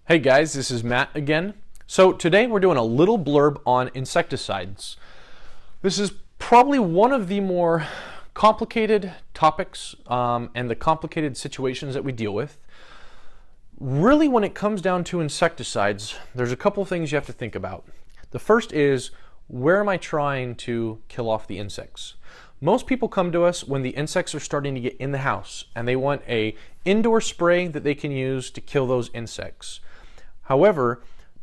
Hey guys, this is Matt again. So today we're doing a little blurb on insecticides. This is probably one of the more complicated topics and the complicated situations that we deal with. Really, when it comes down to insecticides, there's a couple things you have to think about. The first is, where am I trying to kill off the insects? Most people come to us when the insects are starting to get in the house and they want an indoor spray that they can use to kill those insects. However,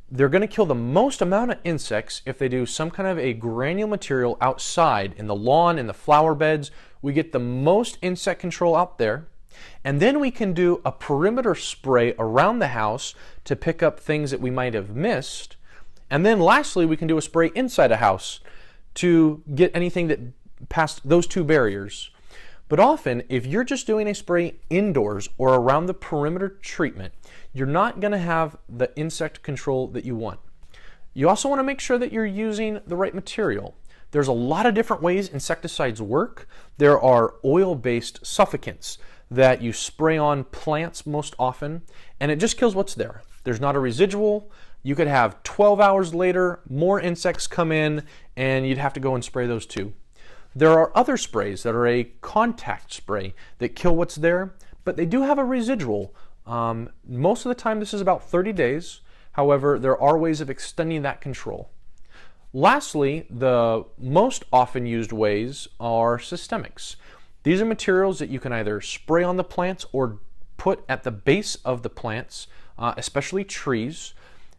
they're going to kill the most amount of insects if they do some kind of a granule material outside in the lawn, in the flower beds. We get the most insect control out there. And then we can do a perimeter spray around the house to pick up things that we might have missed. And then lastly, we can do a spray inside a house to get anything that passed those two barriers. But often, if you're just doing a spray indoors or around the perimeter treatment, you're not going to have the insect control that you want. You also want to make sure that you're using the right material. There's a lot of different ways insecticides work. There are oil-based suffocants that you spray on plants most often, and it just kills what's there. There's not a residual. You could have 12 hours later, more insects come in, and you'd have to go and spray those too. There are other sprays that are a contact spray that kill what's there, but they do have a residual. Most of the time this is about 30 days. However, there are ways of extending that control. Lastly, the most often used ways are systemics. These are materials that you can either spray on the plants or put at the base of the plants, especially trees.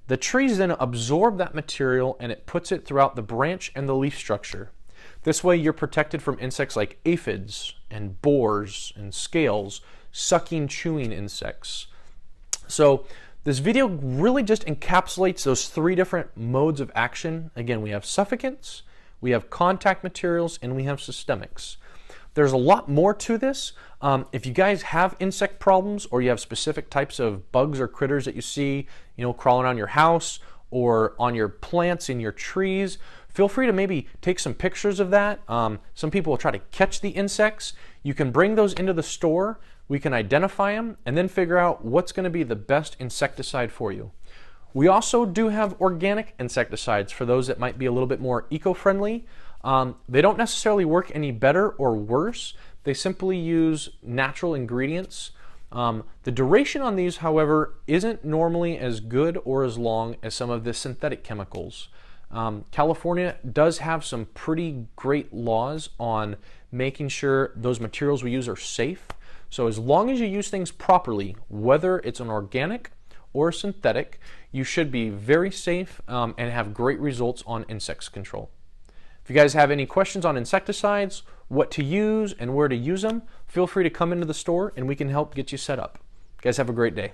The trees then absorb that material and it puts it throughout the branch and the leaf structure. This way you're protected from insects like aphids and borers and scales, sucking, chewing insects. So this video really just encapsulates those three different modes of action. Again, we have suffocants, we have contact materials, and we have systemics. There's a lot more to this. If you guys have insect problems or you have specific types of bugs or critters that you see, crawling around your house or on your plants in your trees, feel free to maybe take some pictures of that. Some people will try to catch the insects. You can bring those into the store. We can identify them and then figure out what's going to be the best insecticide for you. We also do have organic insecticides for those that might be a little bit more eco-friendly. They don't necessarily work any better or worse. They simply use natural ingredients. The duration on these, however, isn't normally as good or as long as some of the synthetic chemicals. California does have some pretty great laws on making sure those materials we use are safe. So as long as you use things properly, whether it's an organic or synthetic, you should be very safe and have great results on insect control. If you guys have any questions on insecticides, what to use and where to use them, feel free to come into the store and we can help get you set up. You guys have a great day.